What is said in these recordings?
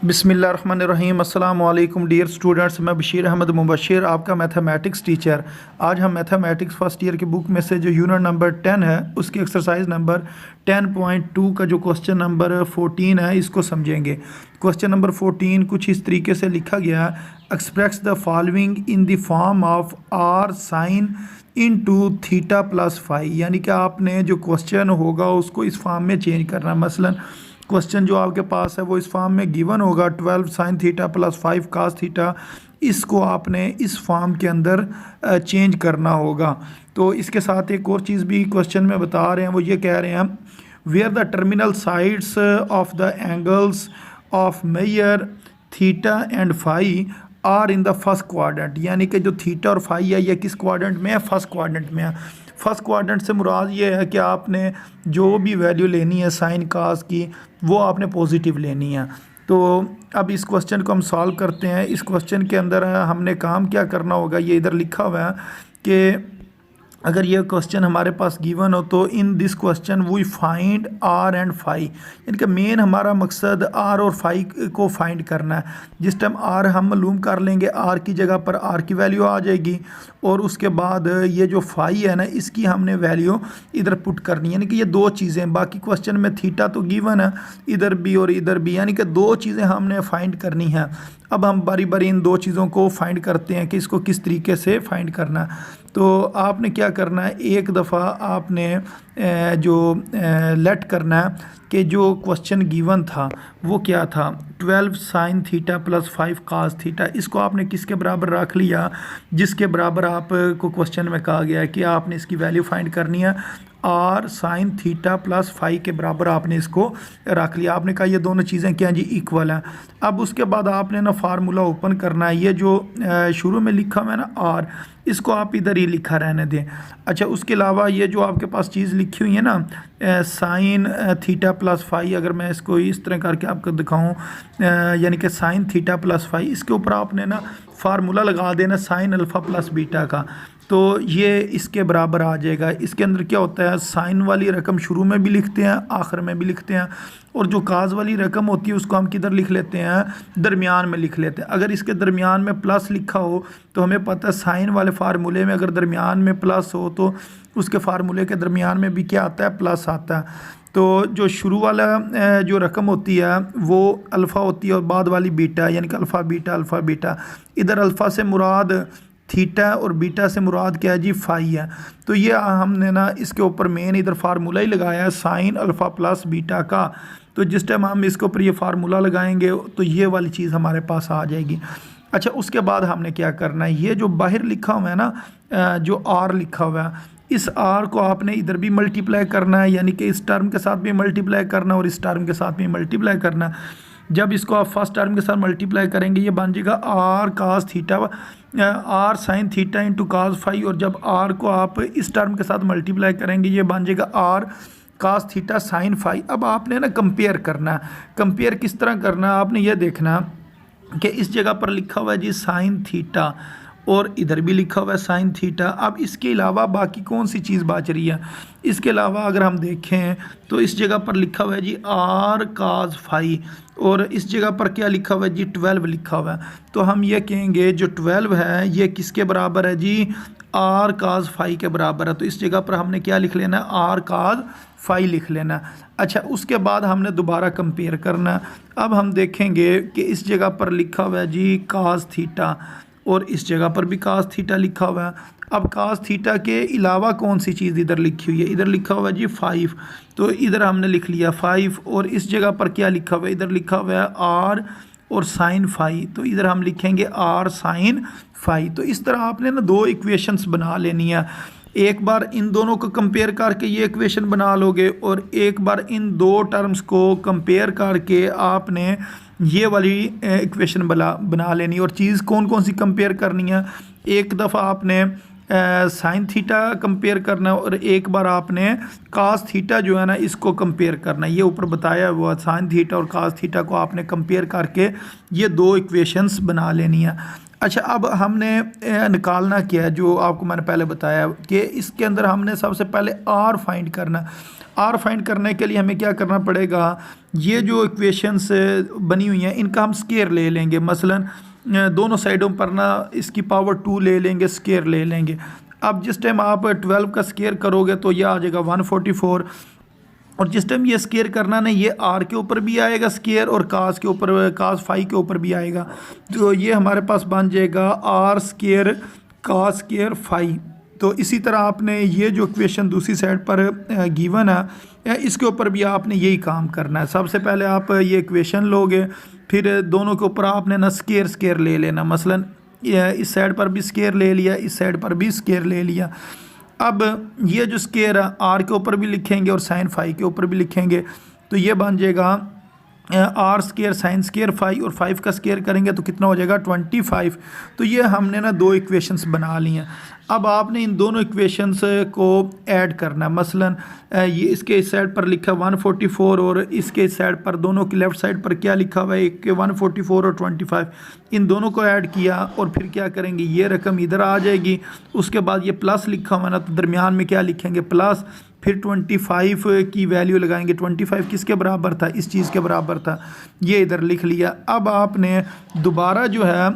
बिस्मिल्लाहिर्रहमानिर्रहीम अस्सलाम वालेकुम डियर स्टूडेंट्स। मैं बशीर अहमद मुबशिर, आपका मैथमेटिक्स टीचर। आज हम मैथमेटिक्स फर्स्ट ईयर की बुक में से जो यूनिट नंबर 10 है उसकी एक्सरसाइज नंबर 10.2 का जो क्वेश्चन नंबर 14 है इसको समझेंगे। क्वेश्चन नंबर 14 कुछ इस तरीके से लिखा गया, express the following in the form of r sine into theta plus phi, यानी कि आपने जो क्वेश्चन होगा उसको इस फॉर्म में चेंज करना। मसलन क्वेश्चन जो आपके पास है वो इस फॉर्म में गिवन होगा 12 sine theta plus 5 cos theta, इसको आपने इस फॉर्म के अंदर चेंज करना होगा। तो इसके साथ एक और चीज़ भी क्वेश्चन में बता रहे हैं, वो ये कह रहे हैं where the terminal sides of the angles of measure theta and phi are in the first quadrant, यानी कि जो थीटा और फाई है ये किस क्वाड्रेंट में है? फर्स्ट क्वाड्रेंट में है। फर्स्ट क्वाड्रेंट से मुराद ये है कि आपने जो भी वैल्यू लेनी है साइन कास की वो आपने पॉजिटिव लेनी है। तो अब इस क्वेश्चन को हम सॉल्व करते हैं। इस क्वेश्चन के अंदर हमने काम क्या करना होगा, ये इधर लिखा हुआ है कि अगर ये क्वेश्चन हमारे पास गिवन हो तो in this question we find r and phi, यानी कि मेन हमारा मकसद आर और फाई को फाइंड करना है। जिस टाइम आर हम मालूम कर लेंगे, आर की जगह पर आर की वैल्यू आ जाएगी और उसके बाद ये जो फाई है ना इसकी हमने वैल्यू इधर पुट करनी है, यानी कि ये दो चीज़ें। बाकी क्वेश्चन में थीटा तो गिवन है इधर भी और इधर भी, यानी कि दो चीज़ें हमने फाइंड करनी है। अब हम बारी बारी इन दो चीज़ों को फाइंड करते हैं कि इसको किस तरीके से फाइंड करना है। तो आपने क्या करना है, एक दफ़ा आपने जो लेट करना है कि जो क्वेश्चन गिवन था वो क्या था, 12 sine theta plus 5 cos theta, इसको आपने किसके बराबर रख लिया? जिसके बराबर आपको क्वेश्चन में कहा गया है कि आपने इसकी वैल्यू फाइंड करनी है, r sine theta plus phi के बराबर आपने इसको रख लिया। आपने कहा ये दोनों चीज़ें क्या जी, इक्वल हैं। अब उसके बाद आपने ना फार्मूला ओपन करना है। ये जो शुरू में लिखा हुआ है ना आर, इसको आप इधर ही लिखा रहने दें। अच्छा, उसके अलावा ये जो आपके पास चीज़ लिखी हुई है ना साइन थीटा प्लस फाई, अगर मैं इसको इस तरह करके आपको दिखाऊं, यानी कि साइन थीटा प्लस फाई, इसके ऊपर आपने ना फार्मूला लगा देना साइन अल्फ़ा प्लस बीटा का, तो ये इसके बराबर आ जाएगा। इसके अंदर क्या होता है, साइन वाली रकम शुरू में भी लिखते हैं आखिर में भी लिखते हैं, और जो काज वाली रकम होती है उसको हम किधर लिख लेते हैं, दरमियान में लिख लेते हैं। अगर इसके दरमियान में प्लस लिखा हो तो हमें पता है साइन वाले फार्मूले में अगर दरमियान में प्लस हो तो उसके फार्मूले के दरमियान में भी क्या आता है, प्लस आता है। तो जो शुरू वाला जो रकम होती है वो अल्फ़ा होती है और बाद वाली बीटा, यानी कि अल्फ़ा बीटा। इधर अल्फ़ा से मुराद थीटा और बीटा से मुराद क्या है जी, फाई है। तो ये हमने ना इसके ऊपर मेन इधर फार्मूला ही लगाया है साइन अल्फ़ा प्लस बीटा का। तो जिस टाइम हम इसके ऊपर ये फार्मूला लगाएंगे तो ये वाली चीज़ हमारे पास आ जाएगी। अच्छा, उसके बाद हमने क्या करना है, ये जो बाहर लिखा हुआ है ना जो आर लिखा हुआ है, इस आर को आपने इधर भी मल्टीप्लाई करना है, यानी कि इस टर्म के साथ भी मल्टीप्लाई करना है और इस टर्म के साथ भी मल्टीप्लाई करना है। जब इसको आप फर्स्ट टर्म के साथ मल्टीप्लाई करेंगे ये बन जाएगा r cos theta, r sine theta into cos phi, और जब आर को आप इस टर्म के साथ मल्टीप्लाई करेंगे ये बन जाएगा r cos theta sine phi. अब आपने ना कंपेयर करना है। कंपेयर किस तरह करना है, आपने ये देखना कि इस जगह पर लिखा हुआ है जी साइन थीटा और इधर भी लिखा हुआ है साइन थीटा। अब इसके अलावा बाकी कौन सी चीज़ बच रही है, इसके अलावा अगर हम देखें तो इस जगह पर लिखा हुआ है जी आर काज फाई, और इस जगह पर क्या लिखा हुआ है जी 12 लिखा हुआ है। तो हम ये कहेंगे जो 12 है ये किसके बराबर है जी, आर काज फाई के बराबर है। तो इस जगह पर हमने क्या लिख लेना है, आर काज फाई लिख लेना। अच्छा, उसके बाद हमने दोबारा कंपेयर करना। अब हम देखेंगे कि इस जगह पर लिखा हुआ है जी काज थीटा और इस जगह पर भी कास थीटा लिखा हुआ है। अब कास थीटा के अलावा कौन सी चीज़ इधर लिखी हुई है, इधर लिखा हुआ है जी 5, तो इधर हमने लिख लिया 5, और इस जगह पर क्या लिखा हुआ है, इधर लिखा हुआ है आर और साइन फाई, तो इधर हम लिखेंगे आर साइन फाई। तो इस तरह आपने ना दो इक्वेशंस बना लेनी है। एक बार इन दोनों को कंपेयर करके ये इक्वेशन बना लोगे और एक बार इन दो टर्म्स को कंपेयर करके आपने ये वाली इक्वेशन बना लेनी। और चीज़ कौन कौन सी कंपेयर करनी है, एक दफ़ा आपने साइन थीटा कंपेयर करना है और एक बार आपने कास थीटा जो है ना इसको कंपेयर करना है। ये ऊपर बताया हुआ साइन थीटा और कास थीटा को आपने कंपेयर करके ये दो इक्वेशंस बना लेनी है। अच्छा, अब हमने निकालना क्या है, जो आपको मैंने पहले बताया कि इसके अंदर हमने सबसे पहले आर फाइंड करना। आर फाइंड करने के लिए हमें क्या करना पड़ेगा, ये जो इक्वेशंस बनी हुई हैं इनका हम स्केयर ले लेंगे। मसलन दोनों साइडों पर ना इसकी पावर 2 ले लेंगे, स्केयर ले लेंगे। अब जिस टाइम आप 12 का स्केयर करोगे तो यह आ जाएगा 144, और जिस टाइम ये स्केयर करना ना ये आर के ऊपर भी आएगा स्केयर और कास के ऊपर, कास फाई के ऊपर भी आएगा। तो ये हमारे पास बन जाएगा r square cos square phi. तो इसी तरह आपने ये जो इक्वेशन दूसरी साइड पर गिवन है इसके ऊपर भी आपने यही काम करना है। सबसे पहले आप ये इक्वेशन लोगे, फिर दोनों के ऊपर आपने ना स्केयर ले लेना। मसलन इस साइड पर भी स्केयर ले लिया, इस साइड पर भी स्केयर ले लिया। अब ये जो स्केयर आर के ऊपर भी लिखेंगे और साइन फाई के ऊपर भी लिखेंगे, तो ये बन जाएगा r square sine square phi, और 5 का स्केयर करेंगे तो कितना हो जाएगा 25। तो ये हमने ना दो इक्वेशंस बना ली हैं। अब आपने इन दोनों इक्वेशंस को ऐड करना है। मसलन ये इसके इस साइड पर लिखा 144 और इसके इस साइड पर, दोनों की लेफ़्ट साइड पर क्या लिखा हुआ है, एक 144 और 25, इन दोनों को ऐड किया और फिर क्या करेंगे, ये रकम इधर आ जाएगी। उसके बाद ये प्लस लिखा हुआ है ना, तो दरमियान में क्या लिखेंगे प्लस, फिर 25 की वैल्यू लगाएंगे। 25 किसके बराबर था, इस चीज़ के बराबर था, ये इधर लिख लिया। अब आपने दोबारा जो है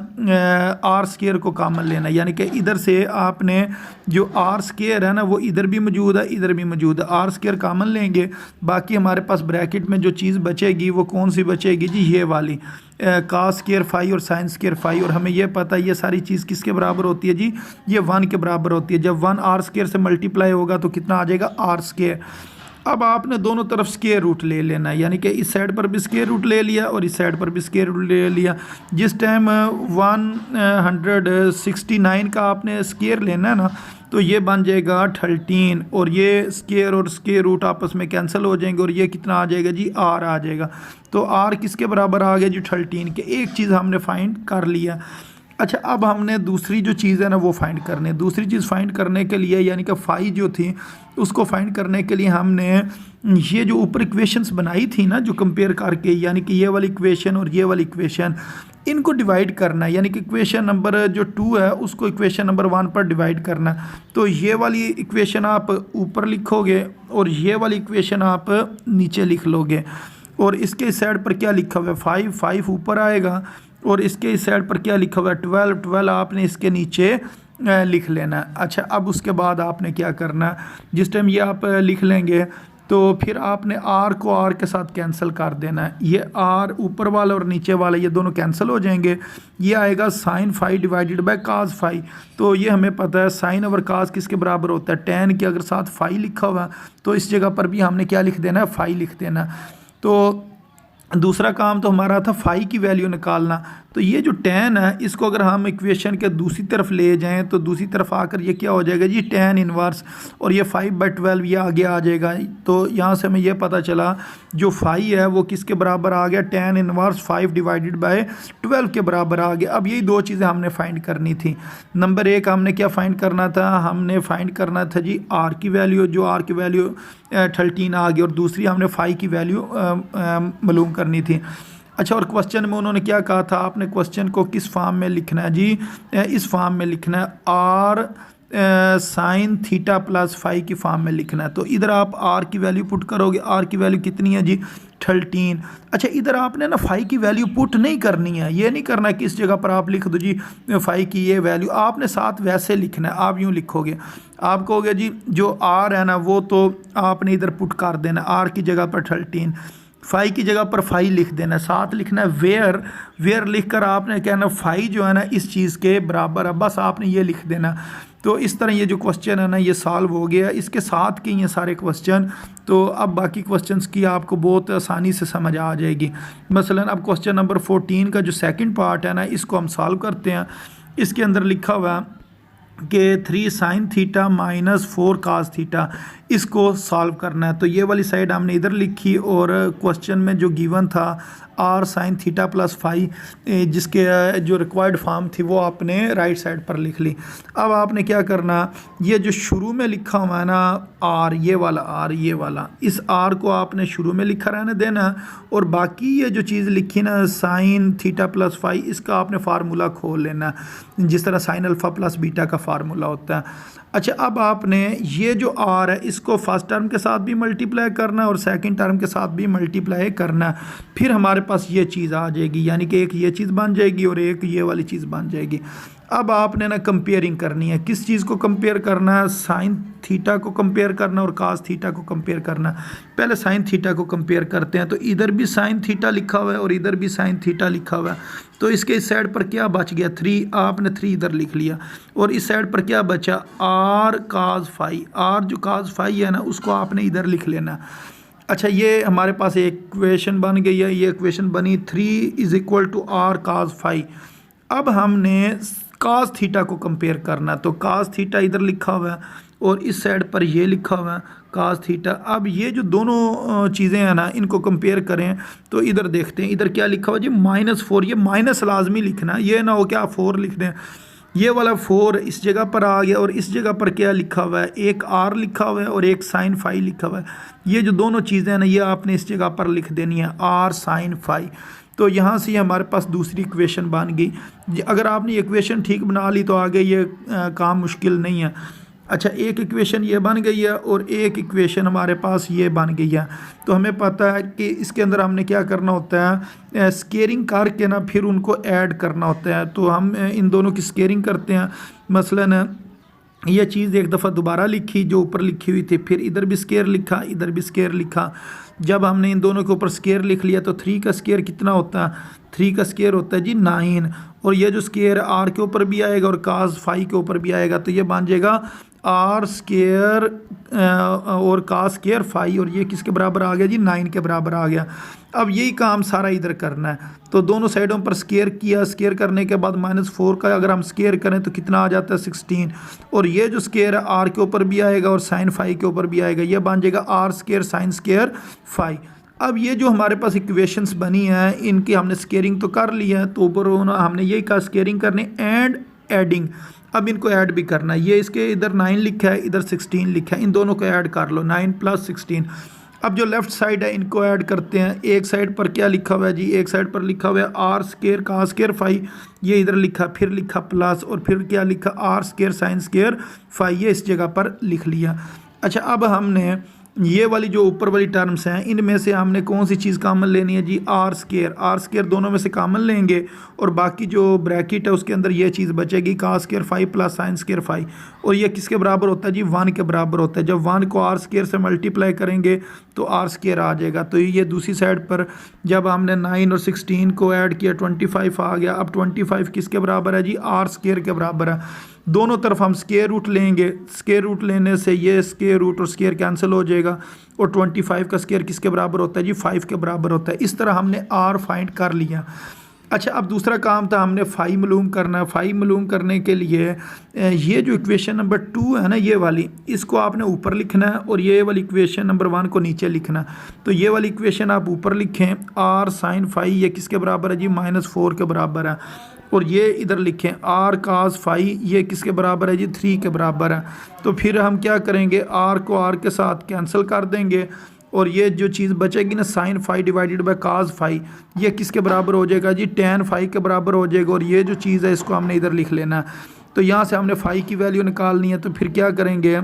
आर स्केयर को कॉमन लेना, यानी कि इधर से आपने जो आर स्केयर है ना वो इधर भी मौजूद है, इधर भी मौजूद है, आर स्केयर कॉमन लेंगे। बाकी हमारे पास ब्रैकेट में जो चीज़ बचेगी वो कौन सी बचेगी जी, ये वाली कास स्केयर फाई और साइन स्केयर फाई। और हमें ये पता है ये सारी चीज़ किसके बराबर होती है जी, ये 1 के बराबर होती है। जब 1 आर स्केयर से मल्टीप्लाई होगा तो कितना आ जाएगा आर स्केयर। अब आपने दोनों तरफ स्केयर रूट ले लेना है, यानी कि इस साइड पर भी स्केयर रूट ले लिया और इस साइड पर भी स्केयर रूट ले लिया। जिस टाइम 169 का आपने स्केयर लेना है ना, तो ये बन जाएगा 13, और ये स्केयर और स्केयर रूट आपस में कैंसिल हो जाएंगे और ये कितना आ जाएगा जी, आर आ जाएगा। तो आर किसके बराबर आ गया जी, 13 के। एक चीज़ हमने फाइंड कर लिया। अच्छा, अब हमने दूसरी जो चीज़ है ना वो फाइंड करनी है। दूसरी चीज़ फाइंड करने के लिए, यानी कि फाई जो थी उसको फाइंड करने के लिए हमने ये जो ऊपर इक्वेशंस बनाई थी ना, जो कंपेयर करके, यानी कि ये वाली इक्वेशन और ये वाली इक्वेशन, इनको डिवाइड करना है। यानी कि इक्वेशन नंबर जो 2 है उसको इक्वेशन नंबर 1 पर डिवाइड करना है। तो ये वाली इक्वेशन आप ऊपर लिखोगे और ये वाली इक्वेशन आप नीचे लिख लोगे, और इसके इस साइड पर क्या लिखा हुआ है 5 ऊपर आएगा, और इसके इस साइड पर क्या लिखा हुआ है 12 आपने इसके नीचे लिख लेना। अच्छा, अब उसके बाद आपने क्या करना, जिस टाइम ये आप लिख लेंगे तो फिर आपने आर को आर के साथ कैंसिल कर देना है। ये आर ऊपर वाला और नीचे वाला ये दोनों कैंसिल हो जाएंगे। ये आएगा sine phi divided by cos phi. तो ये हमें पता है साइन और काज किसके बराबर होता है, tan के अगर साथ फाई लिखा हुआ तो इस जगह पर भी हमने क्या लिख देना है, फाई लिख देना। तो दूसरा काम तो हमारा था फाई की वैल्यू निकालना। तो ये जो tan है इसको अगर हम इक्वेशन के दूसरी तरफ ले जाएं तो दूसरी तरफ आकर ये क्या हो जाएगा जी, tan इनवर्स, और ये 5/12 ये आगे आ जाएगा। तो यहाँ से हमें यह पता चला जो फाई है वो किसके बराबर आ गया, tan इनवर्स 5 डिवाइडेड बाय 12 के बराबर आ गया। अब यही दो चीज़ें हमने फाइंड करनी थी। नंबर 1 हमने क्या फाइंड करना था, हमने फाइंड करना था जी आर की वैल्यू, जो आर की वैल्यू 13 आ गई, और दूसरी हमने फाई की वैल्यू मालूम करनी थी। अच्छा, और क्वेश्चन में उन्होंने क्या कहा था, आपने क्वेश्चन को किस फॉर्म में लिखना है जी, इस फॉर्म में लिखना है, r sine theta plus phi की फॉर्म में लिखना है। तो इधर आप आर की वैल्यू पुट करोगे, आर की वैल्यू कितनी है जी 13। अच्छा, इधर आपने ना फाई की वैल्यू पुट नहीं करनी है, ये नहीं करना कि इस जगह पर आप लिख दो जी फाई की ये वैल्यू, आपने साथ वैसे लिखना है। आप यूँ लिखोगे, आप कहोगे जी जो आर है ना वो तो आपने इधर पुट कर देना, आर की जगह पर 13, फाई की जगह पर फाई लिख देना, साथ लिखना है वेयर लिखकर आपने कहना फाई जो है ना इस चीज़ के बराबर है, बस आपने ये लिख देना। तो इस तरह ये जो क्वेश्चन है ना ये सॉल्व हो गया, इसके साथ के ये सारे क्वेश्चन। तो अब बाकी क्वेश्चंस की आपको बहुत आसानी से समझ आ जाएगी। मसलन अब क्वेश्चन नंबर 14 का जो सेकंड पार्ट है ना इसको हम सॉल्व करते हैं। इसके अंदर लिखा हुआ है कि 3 sine theta minus 4 cos theta, इसको सॉल्व करना है। तो ये वाली साइड हमने इधर लिखी, और क्वेश्चन में जो गिवन था r sine theta plus phi, जिसके जो रिक्वायर्ड फॉर्म थी वो आपने राइट साइड पर लिख ली। अब आपने क्या करना, ये जो शुरू में लिखा हुआ है ना आर, ये वाला आर, ये वाला, इस आर को आपने शुरू में लिखा रहने देना, और बाकी ये जो चीज़ लिखी ना साइन थीटा प्लस फाई, इसका आपने फार्मूला खोल लेना, जिस तरह साइन अल्फ़ा प्लस बीटा का फार्मूला होता है। अच्छा, अब आपने ये जो आर है इसको फर्स्ट टर्म के साथ भी मल्टीप्लाई करना है और सेकंड टर्म के साथ भी मल्टीप्लाई करना है, फिर हमारे पास ये चीज़ आ जाएगी, यानी कि एक ये चीज़ बन जाएगी और एक ये वाली चीज़ बन जाएगी। अब आपने ना कंपेयरिंग करनी है, किस चीज़ को कंपेयर करना है, साइन थीटा को कंपेयर करना और कास थीटा को कंपेयर करना। पहले साइन थीटा को कंपेयर करते हैं, तो इधर भी साइन थीटा लिखा हुआ है और इधर भी साइन थीटा लिखा हुआ है, तो इसके इस साइड पर क्या बच गया 3, आपने 3 इधर लिख लिया, और इस साइड पर क्या बचा आर कास फाई, आर जो कास फाई है ना उसको आपने इधर लिख लेना। अच्छा, ये हमारे पास एक इक्वेशन बन गई है, ये इक्वेशन बनी 3 is equal to r cos phi. अब हमने कास थीटा को कंपेयर करना, तो कास थीटा इधर लिखा हुआ है और इस साइड पर ये लिखा हुआ है कास थीटा। अब ये जो दोनों चीज़ें हैं ना इनको कंपेयर करें तो इधर देखते हैं, इधर क्या लिखा हुआ जी -4, ये माइनस लाजमी लिखना, ये ना हो क्या 4 लिख दें, ये वाला 4 इस जगह पर आ गया और इस जगह पर क्या लिखा हुआ है, एक आर लिखा हुआ है और एक साइन फाई लिखा हुआ है। ये जो दोनों चीज़ें हैं ना ये आपने इस जगह पर लिख देनी है आर साइन फाई। तो यहाँ से हमारे पास दूसरी इक्वेशन बन गई। अगर आपने इक्वेशन ठीक बना ली तो आगे ये काम मुश्किल नहीं है। अच्छा, एक इक्वेशन ये बन गई है और एक इक्वेशन हमारे पास ये बन गई है, तो हमें पता है कि इसके अंदर हमने क्या करना होता है, स्केयरिंग करके ना फिर उनको ऐड करना होता है। तो हम इन दोनों की स्केयरिंग करते हैं, मसलन यह चीज़ एक दफ़ा दोबारा लिखी जो ऊपर लिखी हुई थी, फिर इधर भी स्केयर लिखा, इधर भी स्केयर लिखा। जब हमने इन दोनों के ऊपर स्केयर लिख लिया तो 3 का स्केयर कितना होता है, 3 का स्केयर होता है जी 9, और ये जो स्केयर आर के ऊपर भी आएगा और कास फाई के ऊपर भी आएगा, तो ये बन जाएगा आर स्केयर और कास स्केयर फाई, और ये किसके बराबर आ गया जी 9 के बराबर आ गया। अब यही काम सारा इधर करना है, तो दोनों साइडों पर स्केयर किया, स्केयर करने के बाद -4 का अगर हम स्केयर करें तो कितना आ जाता है 16, और ये जो स्केयर है आर के ऊपर भी आएगा और साइन फाई के ऊपर भी आएगा, ये बन जाएगा r square sine square phi. अब ये जो हमारे पास इक्वेशंस बनी हैं इनकी हमने स्केयरिंग तो कर लिया है, तो ऊपर हमने यही कहा स्केयरिंग करनी एंड एडिंग। अब इनको ऐड भी करना है, ये इसके इधर 9 लिखा है, इधर 16 लिखा है, इन दोनों को ऐड कर लो 9 + 16। अब जो लेफ़्ट साइड है इनको ऐड करते हैं। एक साइड पर क्या लिखा हुआ है जी, एक साइड पर लिखा हुआ है r square cos square phi, ये इधर लिखा, फिर लिखा प्लस, और फिर क्या लिखा r square sine square phi, ये इस जगह पर लिख लिया। अच्छा, अब हमने ये वाली जो ऊपर वाली टर्म्स हैं इनमें से हमने कौन सी चीज़ कॉमन लेनी है जी, आर स्केयर दोनों में से कॉमन लेंगे, और बाकी जो ब्रैकेट है उसके अंदर ये चीज़ बचेगी cos square phi plus sine square phi, और ये किसके बराबर होता है जी 1 के बराबर होता है। जब 1 को आर स्केयर से मल्टीप्लाई करेंगे तो आर स्केयर आ जाएगा। तो ये दूसरी साइड पर जब हमने 9 और 16 को ऐड किया 25 आ गया। अब 25 किसके बराबर है जी, आर स्केयर के बराबर है। दोनों तरफ हम स्केयर रूट लेंगे, स्केयर रूट लेने से ये स्केयर रूट और स्केयर कैंसिल हो जाएगा, और 25 का स्केयर किसके बराबर होता है जी 5 के बराबर होता है। इस तरह हमने आर फाइंड कर लिया। अच्छा, अब दूसरा काम था हमने फाई मालूम करना है। फाई मालूम करने के लिए ये जो इक्वेशन नंबर 2 है ना ये वाली, इसको आपने ऊपर लिखना है और ये वाली इक्वेशन नंबर 1 को नीचे लिखना है। तो ये वाली इक्वेशन आप ऊपर लिखें, आर साइन फाई ये किसके बराबर है जी -4 के बराबर है, और ये इधर लिखें आर कास फाई ये किसके बराबर है जी 3 के बराबर है। तो फिर हम क्या करेंगे, आर को आर के साथ कैंसिल कर देंगे, और ये जो चीज़ बचेगी ना sine phi divided by cos phi, ये किसके बराबर हो जाएगा जी टैन फाई के बराबर हो जाएगा, और ये जो चीज़ है इसको हमने इधर लिख लेना है। तो यहाँ से हमने फाई की वैल्यू निकालनी है, तो फिर क्या करेंगे,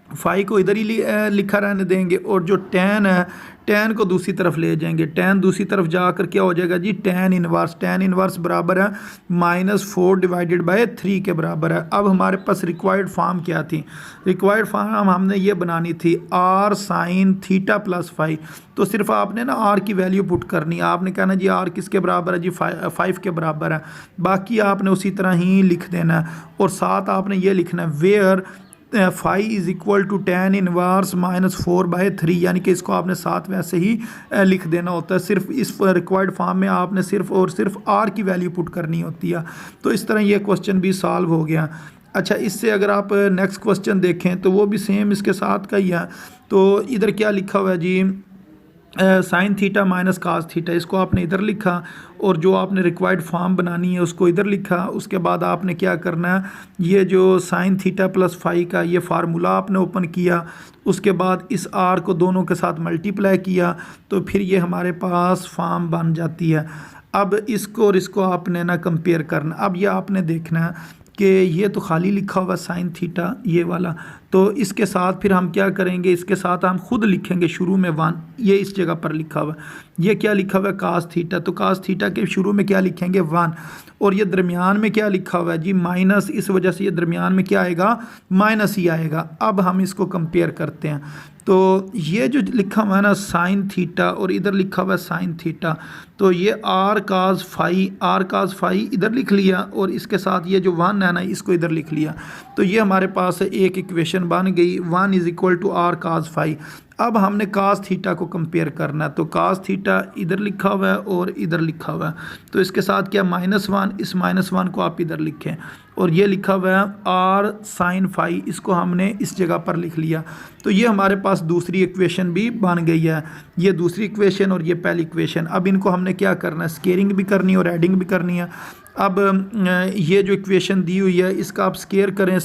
फाई को इधर ही लिखा रहने देंगे, और जो टैन है टैन को दूसरी तरफ ले जाएंगे। टैन दूसरी तरफ जाकर क्या हो जाएगा जी टैन इनवर्स बराबर है -4 डिवाइडेड बाय 3 के बराबर है। अब हमारे पास रिक्वायर्ड फॉर्म क्या थी, रिक्वायर्ड फॉर्म हमने ये बनानी थी r sine theta plus phi. तो सिर्फ आपने ना आर की वैल्यू पुट करनी है, आपने कहना जी आर किसके बराबर है जी 5 के बराबर है, बाकी आपने उसी तरह ही लिख देना है, और साथ आपने ये लिखना है where phi is equal to tan inverse -4/3, यानी कि इसको आपने साथ वैसे ही लिख देना होता है। सिर्फ इस रिक्वायर्ड फॉर्म में आपने सिर्फ और सिर्फ आर की वैल्यू पुट करनी होती है। तो इस तरह ये क्वेश्चन भी सॉल्व हो गया। अच्छा, इससे अगर आप नेक्स्ट क्वेश्चन देखें तो वो भी सेम इसके साथ का ही है। तो इधर क्या लिखा हुआ है जी, sine theta minus cos theta, इसको आपने इधर लिखा और जो आपने रिक्वायर्ड फॉर्म बनानी है उसको इधर लिखा। उसके बाद आपने क्या करना है, ये जो साइन थीटा प्लस फाई का ये फार्मूला आपने ओपन किया, उसके बाद इस आर को दोनों के साथ मल्टीप्लाई किया, तो फिर ये हमारे पास फॉर्म बन जाती है। अब इसको और इसको आपने ना कंपेयर करना। अब ये आपने देखना है कि ये तो खाली लिखा हुआ साइन थीटा ये वाला, तो इसके साथ फिर हम क्या करेंगे, इसके साथ हम खुद लिखेंगे शुरू में 1, ये इस जगह पर लिखा हुआ है। ये क्या लिखा हुआ है, कास थीटा, तो कास थीटा के शुरू में क्या लिखेंगे 1, और ये दरमियान में क्या लिखा हुआ है जी माइनस, इस वजह से ये दरमियान में क्या आएगा, माइनस ही आएगा। अब हम इसको कंपेयर करते हैं, तो ये जो लिखा हुआ है ना साइन थीटा और इधर लिखा हुआ है साइन थीटा, तो ये आर काज फाई इधर लिख लिया और इसके साथ ये जो 1 है ना इसको इधर लिख लिया, तो ये हमारे पास एक इक्वेशन बन गई 1 is equal to r cos phi. अब हमने कास थीटा को कंपेयर करना है, तो कास थीटा इधर लिखा हुआ है और इधर लिखा हुआ है, तो इसके साथ क्या -1, इस -1 को आप इधर लिखें, और ये लिखा हुआ है आर साइन फाई, इसको हमने इस जगह पर लिख लिया। तो ये हमारे पास दूसरी इक्वेशन भी बन गई है, ये दूसरी इक्वेशन और ये पहली इक्वेशन। अब इनको हमने क्या करना है, स्केयरिंग भी करनी है और एडिंग भी करनी है। अब ये जो इक्वेशन दी हुई है इसका आप स्केयर करें,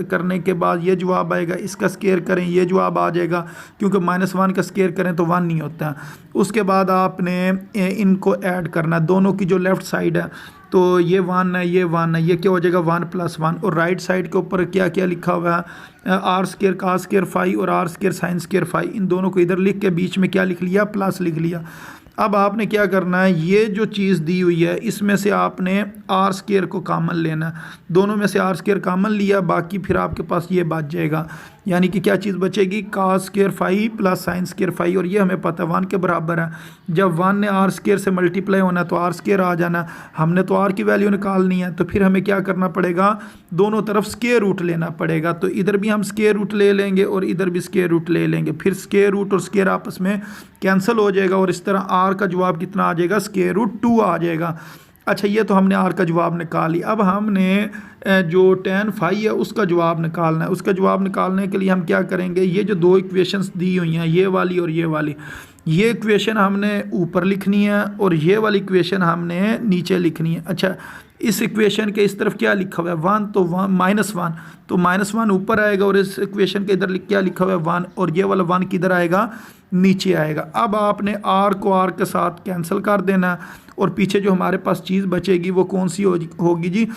करने के बाद ये जवाब आएगा, इसका स्केयर करें ये जवाब आ जाएगा, क्योंकि -1 का स्केयर करें तो 1 नहीं होता। उसके बाद आपने इनको ऐड करना, दोनों की जो लेफ़्ट साइड है, तो ये 1 है ये 1 है, ये क्या हो जाएगा 1 + 1, और राइट साइड के ऊपर क्या क्या लिखा हुआ है, r square cos square phi और r square sine square phi, इन दोनों को इधर लिख के बीच में क्या लिख लिया, प्लस लिख लिया। अब आपने क्या करना है, ये जो चीज़ दी हुई है इसमें से आपने आर स्केयर को कॉमन लेना है, दोनों में से आर स्केयर कॉमन लिया, बाकी फिर आपके पास ये बच जाएगा, यानी कि क्या चीज़ बचेगी, cos square phi plus sine square phi, और ये हमें पता है 1 के बराबर है। जब 1 ने आर स्केयर से मल्टीप्लाई होना है तो आर स्केयर आ जाना, हमने तो आर की वैल्यू निकालनी है, तो फिर हमें क्या करना पड़ेगा, दोनों तरफ स्केयर रूट लेना पड़ेगा, तो इधर भी हम स्केयर रूट ले लेंगे और इधर भी स्केयर रूट ले लेंगे, फिर स्केयर रूट और स्केयर आपस में कैंसिल हो जाएगा, और इस तरह आर का जवाब कितना आ जाएगा, स्केयर रूट 2 आ जाएगा। अच्छा, ये तो हमने आर का जवाब निकाल लिया। अब हमने जो tan फाई है उसका जवाब निकालना है। उसका जवाब निकालने के लिए हम क्या करेंगे, ये जो दो इक्वेशंस दी हुई हैं, ये वाली और ये वाली, ये इक्वेशन हमने ऊपर लिखनी है और ये वाली इक्वेशन हमने नीचे लिखनी है। अच्छा, इस इक्वेशन के इस तरफ क्या लिखा हुआ है 1, तो -1, तो -1 ऊपर आएगा, और इस इक्वेशन के इधर क्या लिखा हुआ है 1, और ये वाला 1 किधर आएगा, नीचे आएगा। अब आपने आर को आर के साथ कैंसिल कर देना, और पीछे जो हमारे पास चीज़ बचेगी वो कौन सी होगी जी,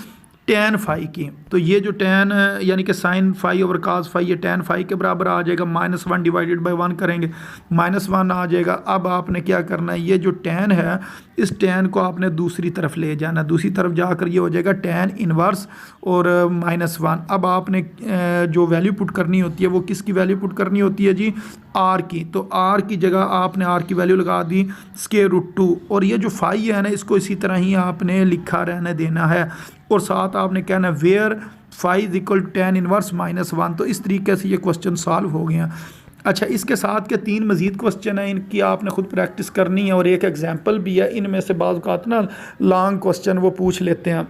tan फाई की। तो ये जो tan यानी कि sine phi over cos phi, ये tan फाई के बराबर आ जाएगा, -1 डिवाइडेड बाय 1 करेंगे -1 आ जाएगा। अब आपने क्या करना है, ये जो tan है इस tan को आपने दूसरी तरफ ले जाना, दूसरी तरफ जाकर ये हो जाएगा tan इनवर्स और -1। अब आपने जो वैल्यू पुट करनी होती है वो किसकी वैल्यू पुट करनी होती है जी, r की। तो r की जगह आपने r की वैल्यू लगा दी स्केयर रूट 2, और ये जो फाई है ना इसको इसी तरह ही आपने लिखा रहने देना है, और साथ आपने कहना where phi is equal to tan inverse -1। तो इस तरीके से ये क्वेश्चन सॉल्व हो गया। अच्छा, इसके साथ के 3 मज़ीद क्वेश्चन हैं, इनकी आपने खुद प्रैक्टिस करनी है, और एक एग्जांपल भी है। इनमें से बाज़ औक़ात ना लॉन्ग क्वेश्चन वो पूछ लेते हैं।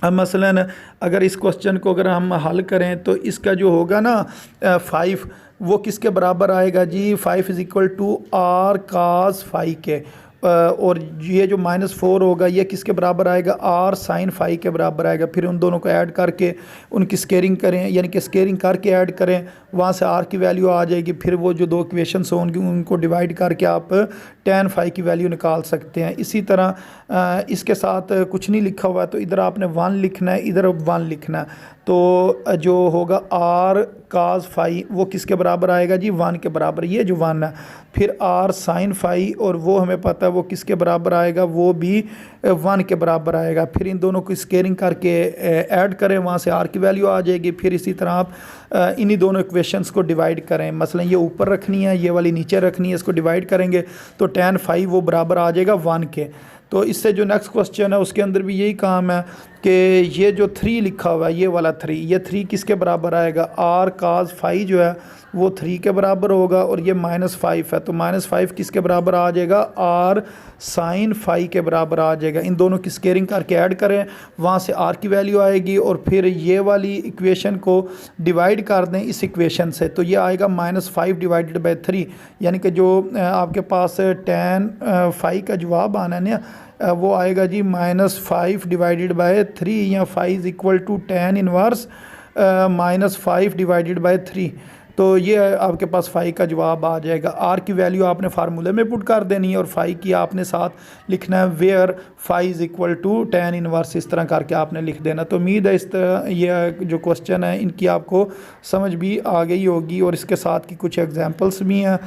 अब मसलन अगर इस क्वेश्चन को अगर हम हल करें तो इसका जो होगा ना 5, वो किसके बराबर आएगा जी, 5 is equal to r cos phi के, और ये जो -4 होगा ये किसके बराबर आएगा, आर साइन फाई के बराबर आएगा। फिर उन दोनों को ऐड करके उनकी स्केयरिंग करें, यानी कि स्केयरिंग करके ऐड करें, वहाँ से आर की वैल्यू आ जाएगी। फिर वो जो दो इक्वेशंस होंगी उनको डिवाइड करके आप tan फाई की वैल्यू निकाल सकते हैं। इसी तरह इसके साथ कुछ नहीं लिखा हुआ है, तो इधर आपने 1 लिखना है, इधर 1 लिखना है। तो जो होगा आर कास फाई वो किसके बराबर आएगा जी, 1 के बराबर, ये जो 1 है। फिर आर साइन फाई, और वो हमें पता है वो किसके बराबर आएगा, वो भी 1 के बराबर आएगा। फिर इन दोनों को स्केयरिंग करके ऐड करें, वहाँ से आर की वैल्यू आ जाएगी। फिर इसी तरह आप इन्हीं दोनों इक्वेशंस को डिवाइड करें, मसलन ये ऊपर रखनी है, ये वाली नीचे रखनी है, इसको डिवाइड करेंगे तो tan फाई वो बराबर आ जाएगा 1 के। तो इससे जो नेक्स्ट क्वेश्चन है उसके अंदर भी यही काम है कि ये जो 3 लिखा हुआ है, ये वाला 3, ये 3 किसके बराबर आएगा, आर काज फाई जो है वो 3 के बराबर होगा, और ये -5 है तो -5 किसके बराबर आ जाएगा, आर साइन फाई के बराबर आ जाएगा। इन दोनों की स्केयरिंग करके ऐड करें, वहाँ से आर की वैल्यू आएगी, और फिर ये वाली इक्वेशन को डिवाइड कर दें इस इक्वेशन से, तो ये आएगा -5 डिवाइडेड बाई 3, यानी कि जो आपके पास tan फाई का जवाब आना है ना, वो आएगा जी -5 डिवाइडेड बाय 3, या phi is equal to tan inverse -5 divided by 3। तो ये आपके पास फाई का जवाब आ जाएगा। आर की वैल्यू आपने फार्मूले में पुट कर देनी है, और फाई की आपने साथ लिखना है where phi is equal to tan inverse, इस तरह करके आपने लिख देना। तो उम्मीद है इस तरह ये जो क्वेश्चन है इनकी आपको समझ भी आ गई होगी, और इसके साथ की कुछ एग्जांपल्स भी हैं,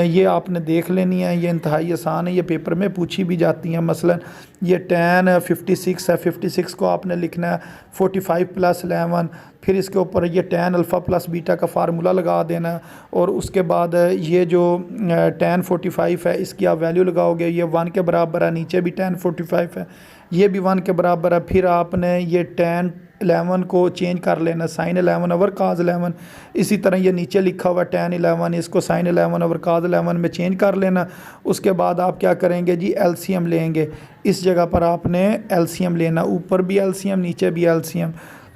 ये आपने देख लेनी है। ये इंतहाई आसान है, ये पेपर में पूछी भी जाती हैं। मसलन ये tan 56 है, 56 को आपने लिखना है 45 + 11, फिर इसके ऊपर ये tan अल्फ़ा प्लस बीटा का फार्मूला लगा देना, और उसके बाद ये जो tan 45 है इसकी आप वैल्यू लगाओगे, ये 1 के बराबर है, नीचे भी tan 45 है, ये भी 1 के बराबर है। फिर आपने ये tan 11 को चेंज कर लेना sin 11 ओवर cos 11, इसी तरह ये नीचे लिखा हुआ tan 11, इसको sin 11 ओवर cos 11 में चेंज कर लेना। उसके बाद आप क्या करेंगे जी, LCM लेंगे, इस जगह पर आपने LCM लेना, ऊपर भी LCM नीचे भी LCM,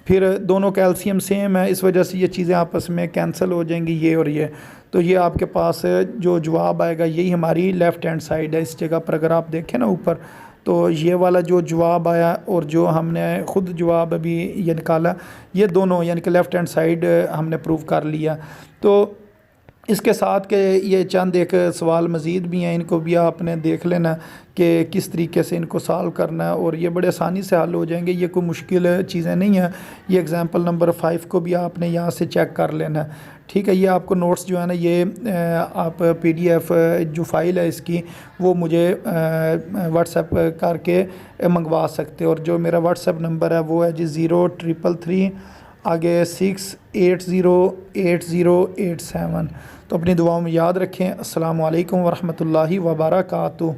फिर दोनों का LCM सेम है, इस वजह से ये चीज़ें आपस में कैंसिल हो जाएंगी, ये और ये। तो ये आपके पास जो जवाब आएगा यही हमारी लेफ़्ट हैंड साइड है। इस जगह पर अगर आप देखें ना ऊपर, तो ये वाला जो जवाब आया और जो हमने ख़ुद जवाब अभी ये निकाला, ये दोनों यानी कि लेफ़्ट हैंड साइड हमने प्रूव कर लिया। तो इसके साथ के ये चंद एक सवाल मज़ीद भी हैं, इनको भी आपने देख लेना कि किस तरीके से इनको सॉल्व करना है, और ये बड़े आसानी से हल हो जाएंगे, ये कोई मुश्किल चीज़ें नहीं हैं। ये एग्ज़ाम्पल नंबर 5 को भी आपने यहाँ से चेक कर लेना है, ठीक है। ये आपको नोट्स जो है ना, ये आप PDF जो फ़ाइल है इसकी, वो मुझे व्हाट्सएप करके मंगवा सकते हो, और जो मेरा व्हाट्सएप नंबर है वो है जी 0333 आगे 6808087। तो अपनी दुआओं में याद रखें। अस्सलामु अलैकुम वरहमतुल्लाहि वबरकातुहू।